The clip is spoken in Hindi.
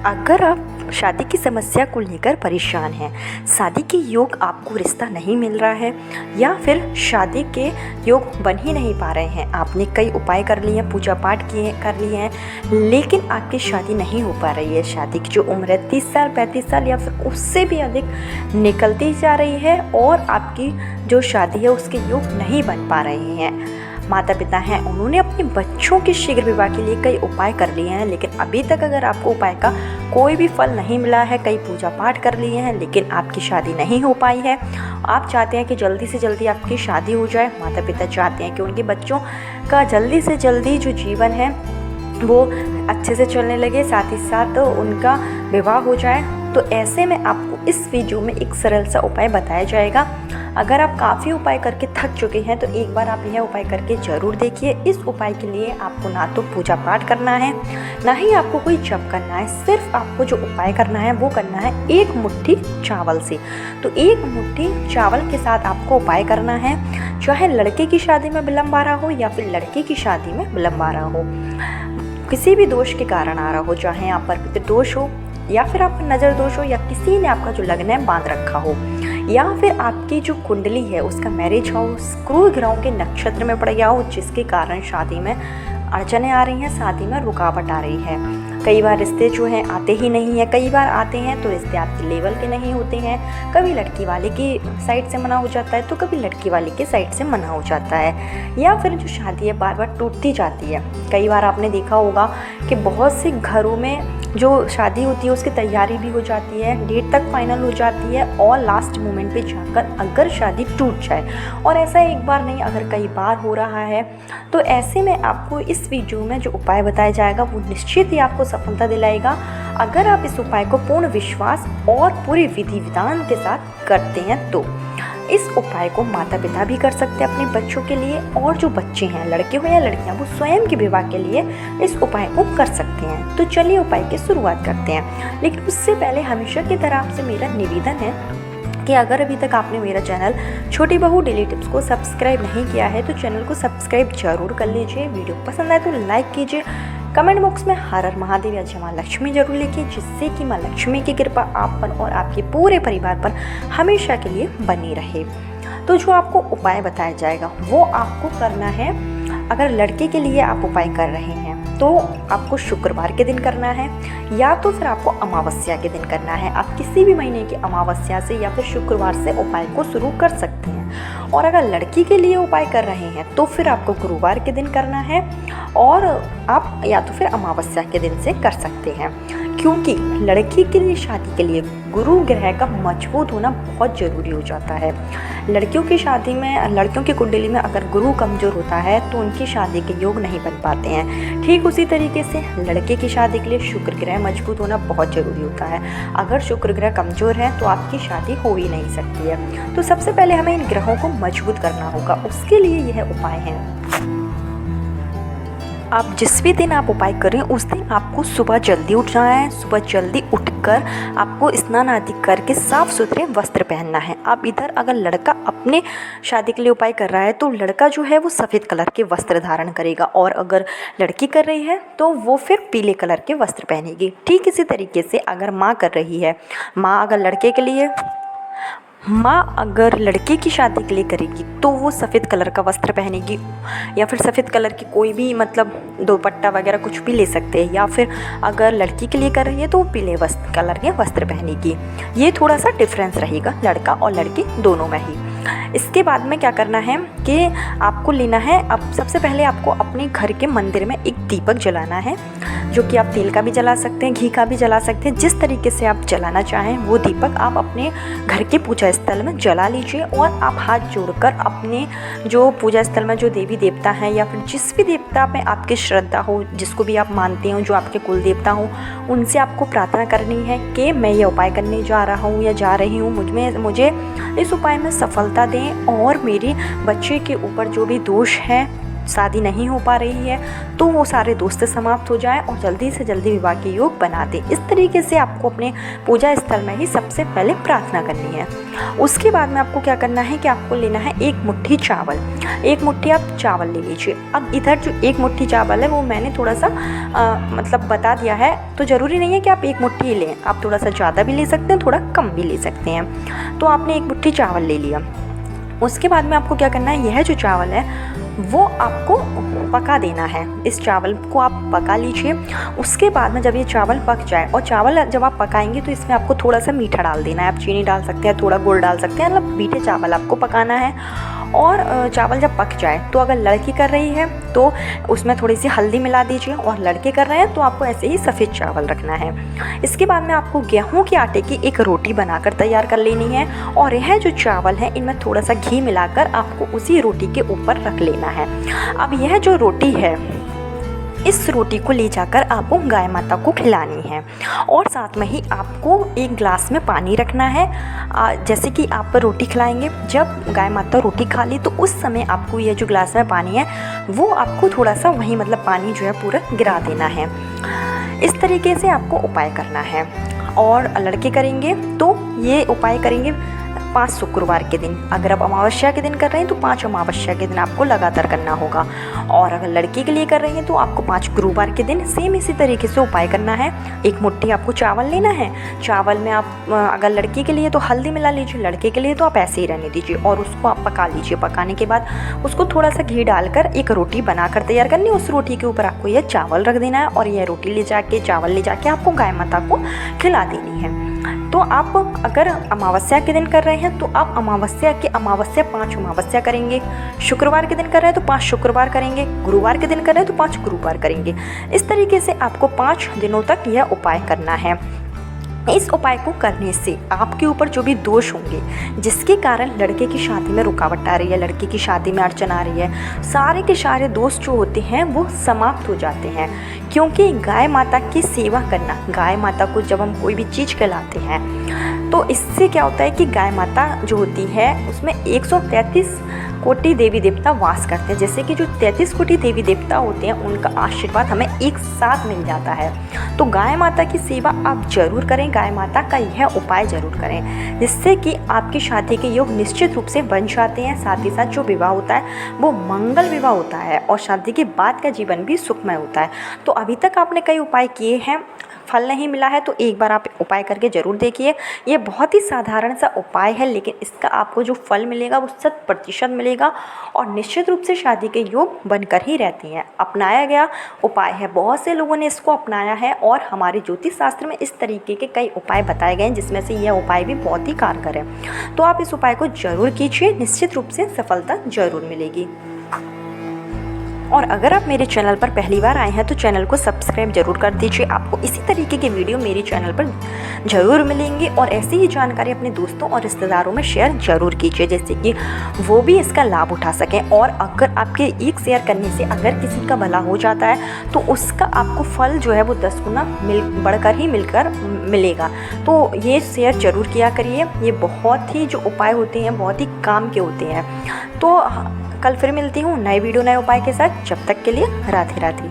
अगर आप शादी की समस्या को लेकर परेशान हैं, शादी के योग आपको रिश्ता नहीं मिल रहा है या फिर शादी के योग बन ही नहीं पा रहे हैं, आपने कई उपाय कर लिए हैं, पूजा पाठ कर लिए हैं, लेकिन आपकी शादी नहीं हो पा रही है। शादी की जो उम्र है 30 साल 35 साल या फिर उससे भी अधिक निकलती जा रही है और आपकी जो शादी है उसके योग नहीं बन पा रहे हैं। माता पिता हैं, उन्होंने अपने बच्चों के शीघ्र विवाह के लिए कई उपाय कर लिए हैं, लेकिन अभी तक अगर आपको उपाय का कोई भी फल नहीं मिला है, कई पूजा पाठ कर लिए हैं लेकिन आपकी शादी नहीं हो पाई है, आप चाहते हैं कि जल्दी से जल्दी आपकी शादी हो जाए, माता पिता चाहते हैं कि उनके बच्चों का जल्दी से जल्दी जो जीवन है वो अच्छे से चलने लगे, साथ ही साथ उनका विवाह हो जाए, तो ऐसे में आपको इस वीडियो में एक सरल सा उपाय बताया जाएगा। अगर आप काफ़ी उपाय करके थक चुके हैं तो एक बार आप यह उपाय करके ज़रूर देखिए। इस उपाय के लिए आपको ना तो पूजा पाठ करना है, ना ही आपको कोई जप करना है, सिर्फ आपको जो उपाय करना है वो करना है एक मुट्ठी चावल से। तो एक मुट्ठी चावल के साथ आपको उपाय करना है, चाहे लड़के की शादी में विलम्ब आ रहा हो या फिर लड़की की शादी में विलम्ब आ रहा हो, किसी भी दोष के कारण आ रहा हो, चाहे आप पर पितृ दोष हो या फिर आपका नज़र दोष हो या किसी ने आपका जो लग्न है बांध रखा हो या फिर आपकी जो कुंडली है उसका मैरिज हाउस क्रूर ग्रहों के नक्षत्र में पड़ गया हो, जिसके कारण शादी में अड़चने आ रही हैं, शादी में रुकावट आ रही है। कई बार रिश्ते जो हैं आते ही नहीं हैं, कई बार आते हैं तो रिश्ते आपके लेवल के नहीं होते हैं, कभी लड़की वाले की साइड से मना हो जाता है तो कभी लड़की वाले के साइड से मना हो जाता है, या फिर जो शादी है बार बार टूटती जाती है। कई बार आपने देखा होगा कि बहुत से घरों में जो शादी होती है उसकी तैयारी भी हो जाती है, डेट तक फाइनल हो जाती है और लास्ट मोमेंट पे जाकर अगर शादी टूट जाए, और ऐसा एक बार नहीं अगर कई बार हो रहा है, तो ऐसे में आपको इस वीडियो में जो उपाय बताया जाएगा वो निश्चित ही आपको सफलता दिलाएगा। अगर आप इस उपाय को पूर्ण विश्वास और पूरी विधि विधान के साथ करते हैं तो इस उपाय को माता पिता भी कर सकते हैं अपने बच्चों के लिए, और जो बच्चे हैं लड़के हो या लड़कियां वो स्वयं के विवाह के लिए इस उपाय को कर सकते हैं। तो चलिए उपाय की शुरुआत करते हैं, लेकिन उससे पहले हमेशा की तरह आपसे मेरा निवेदन है कि अगर अभी तक आपने मेरा चैनल छोटी बहू डेली टिप्स को सब्सक्राइब नहीं किया है तो चैनल को सब्सक्राइब जरूर कर लीजिए, वीडियो पसंद आए तो लाइक कीजिए, कमेंट बॉक्स में हर हर महादेव या जय मां लक्ष्मी जरूर लिखिए, जिससे कि मां लक्ष्मी की कृपा आप पर और आपके पूरे परिवार पर हमेशा के लिए बनी रहे। तो जो आपको उपाय बताया जाएगा वो आपको करना है। अगर लड़के के लिए आप उपाय कर रहे हैं तो आपको शुक्रवार के दिन करना है या तो फिर आपको अमावस्या के दिन करना है। आप किसी भी महीने की अमावस्या से या फिर शुक्रवार से उपाय को शुरू कर सकते हैं। और अगर लड़की के लिए उपाय कर रहे हैं तो फिर आपको गुरुवार के दिन करना है, और आप या तो फिर अमावस्या के दिन से कर सकते हैं, क्योंकि लड़की के लिए शादी के लिए गुरु ग्रह का मजबूत होना बहुत ज़रूरी हो जाता है। लड़कियों की शादी में, लड़कियों की कुंडली में अगर गुरु कमज़ोर होता है तो उनकी शादी के योग नहीं बन पाते हैं। ठीक उसी तरीके से लड़के की शादी के लिए शुक्र ग्रह मजबूत होना बहुत ज़रूरी होता है। अगर शुक्र ग्रह कमज़ोर है तो आपकी शादी हो ही नहीं सकती है। तो सबसे पहले हमें इन ग्रहों को मजबूत करना होगा, उसके लिए यह उपाय है। आप जिस भी दिन आप उपाय करें उस दिन आपको सुबह जल्दी उठ जाना है। सुबह जल्दी उठकर आपको स्नान आदि करके साफ़ सुथरे वस्त्र पहनना है। अब इधर अगर लड़का अपने शादी के लिए उपाय कर रहा है तो लड़का जो है वो सफ़ेद कलर के वस्त्र धारण करेगा, और अगर लड़की कर रही है तो वो फिर पीले कलर के वस्त्र पहनेगी। ठीक इसी तरीके से अगर माँ कर रही है, माँ अगर लड़के के लिए, माँ अगर लड़के की शादी के लिए करेगी तो वो सफ़ेद कलर का वस्त्र पहनेगी, या फिर सफ़ेद कलर की कोई भी मतलब दुपट्टा वगैरह कुछ भी ले सकते हैं, या फिर अगर लड़की के लिए कर रही है तो वो पीले कलर के वस्त्र पहनेगी। ये थोड़ा सा डिफरेंस रहेगा लड़का और लड़की दोनों में ही। इसके बाद में क्या करना है कि आपको लेना है, अब सबसे पहले आपको अपने घर के मंदिर में एक दीपक जलाना है, जो कि आप तेल का भी जला सकते हैं, घी का भी जला सकते हैं, जिस तरीके से आप जलाना चाहें वो दीपक आप अपने घर के पूजा स्थल में जला लीजिए। और आप हाथ जोड़कर अपने जो पूजा स्थल में जो देवी देवता हैं या फिर जिस भी देवता में आपकी श्रद्धा हो, जिसको भी आप मानते हो, जो आपके कुल देवता हो, उनसे आपको प्रार्थना करनी है कि मैं ये उपाय करने जा रहा हूँ या जा रही हूँ, मुझे इस उपाय में सफलता दें और मेरे बच्चे के ऊपर जो भी दोष है शादी नहीं हो पा रही है तो वो सारे दोस्त समाप्त हो जाएं और जल्दी से जल्दी विवाह के योग बना दें। इस तरीके से आपको अपने पूजा स्थल में ही सबसे पहले प्रार्थना करनी है। उसके बाद में आपको क्या करना है कि आपको लेना है एक मुट्ठी चावल। एक मुट्ठी आप चावल ले लीजिए। अब इधर जो एक मुट्ठी चावल है वो मैंने थोड़ा सा मतलब बता दिया है, तो ज़रूरी नहीं है कि आप एक मुट्ठी ही लें, आप थोड़ा सा ज़्यादा भी ले सकते हैं, थोड़ा कम भी ले सकते हैं। तो आपने एक मुट्ठी चावल ले लिया। उसके बाद में आपको क्या करना है, यह जो चावल है वो आपको पका देना है। इस चावल को आप पका लीजिए। उसके बाद में जब ये चावल पक जाए, और चावल जब आप पकाएंगे तो इसमें आपको थोड़ा सा मीठा डाल देना है। आप चीनी डाल सकते हैं, थोड़ा गुड़ डाल सकते हैं, मतलब मीठे चावल आपको पकाना है। और चावल जब पक जाए तो अगर लड़की कर रही है तो उसमें थोड़ी सी हल्दी मिला दीजिए, और लड़के कर रहे हैं तो आपको ऐसे ही सफ़ेद चावल रखना है। इसके बाद में आपको गेहूं के आटे की एक रोटी बनाकर तैयार कर लेनी है, और यह जो चावल है इनमें थोड़ा सा घी मिलाकर आपको उसी रोटी के ऊपर रख लेना है। अब यह जो रोटी है, इस रोटी को ले जाकर आपको गाय माता को खिलानी है, और साथ में ही आपको एक ग्लास में पानी रखना है। जैसे कि आप रोटी खिलाएंगे, जब गाय माता रोटी खा ली तो उस समय आपको ये जो ग्लास में पानी है वो आपको थोड़ा सा वहीं मतलब पानी जो है पूरा गिरा देना है। इस तरीके से आपको उपाय करना है। और लड़के करेंगे तो ये उपाय करेंगे 5 शुक्रवार के दिन। अगर आप अमावस्या के दिन कर रहे हैं तो 5 अमावस्या के दिन आपको लगातार करना होगा, और अगर लड़की के लिए कर रही हैं तो आपको 5 गुरुवार के दिन सेम इसी तरीके से उपाय करना है। एक मुट्ठी आपको चावल लेना है। चावल में आप अगर लड़की के लिए तो हल्दी मिला लीजिए, लड़के के लिए तो आप ऐसे ही रहने दीजिए, और उसको आप पका लीजिए। पकाने के बाद उसको थोड़ा सा घी डालकर एक रोटी बनाकर तैयार करनी है। उस रोटी के ऊपर आपको यह चावल रख देना है, और यह रोटी ले जाके चावल ले जाके आपको गाय माता को खिला देनी है। तो आप अगर अमावस्या के दिन कर रहे हैं तो आप अमावस्या 5 अमावस्या करेंगे। शुक्रवार के दिन कर रहे हैं तो 5 शुक्रवार करेंगे। गुरुवार के दिन कर रहे हैं तो 5 गुरुवार करेंगे। इस तरीके से आपको 5 दिनों तक यह उपाय करना है। इस उपाय को करने से आपके ऊपर जो भी दोष होंगे जिसके कारण लड़के की शादी में रुकावट आ रही है, लड़की की शादी में अड़चन आ रही है, सारे के सारे दोष जो होते हैं वो समाप्त हो जाते हैं। क्योंकि गाय माता की सेवा करना, गाय माता को जब हम कोई भी चीज़ खिलाते हैं तो इससे क्या होता है कि गाय माता जो होती है उसमें 133 कोटि देवी देवता वास करते हैं। जैसे कि जो 33 कोटि देवी देवता होते हैं उनका आशीर्वाद हमें एक साथ मिल जाता है। तो गाय माता की सेवा आप जरूर करें, गाय माता का यह उपाय जरूर करें, जिससे कि आपकी शादी के योग निश्चित रूप से बन जाते हैं। साथ ही साथ जो विवाह होता है वो मंगल विवाह होता है, और शादी के बाद का जीवन भी सुखमय होता है। तो अभी तक आपने कई उपाय किए हैं, फल नहीं मिला है तो एक बार आप उपाय करके ज़रूर देखिए। ये बहुत ही साधारण सा उपाय है, लेकिन इसका आपको जो फल मिलेगा वो 100% मिलेगा, और निश्चित रूप से शादी के योग बनकर ही रहते हैं। अपनाया गया उपाय है, बहुत से लोगों ने इसको अपनाया है, और हमारे ज्योतिष शास्त्र में इस तरीके के कई उपाय बताए गए हैं, जिसमें से यह उपाय भी बहुत ही कारगर है। तो आप इस उपाय को ज़रूर कीजिए, निश्चित रूप से सफलता ज़रूर मिलेगी। और अगर आप मेरे चैनल पर पहली बार आए हैं तो चैनल को सब्सक्राइब जरूर कर दीजिए। आपको इसी तरीके के वीडियो मेरे चैनल पर ज़रूर मिलेंगे, और ऐसी ही जानकारी अपने दोस्तों और रिश्तेदारों में शेयर ज़रूर कीजिए, जैसे कि वो भी इसका लाभ उठा सकें। और अगर आपके एक शेयर करने से अगर किसी का भला हो जाता है तो उसका आपको फल जो है वो 10 गुना बढ़कर ही मिलेगा। तो ये शेयर ज़रूर किया करिए। ये बहुत ही जो उपाय होते हैं बहुत ही काम के होते हैं। तो कल फिर मिलती हूँ नए वीडियो नए उपाय के साथ। जब तक के लिए राधे राधे।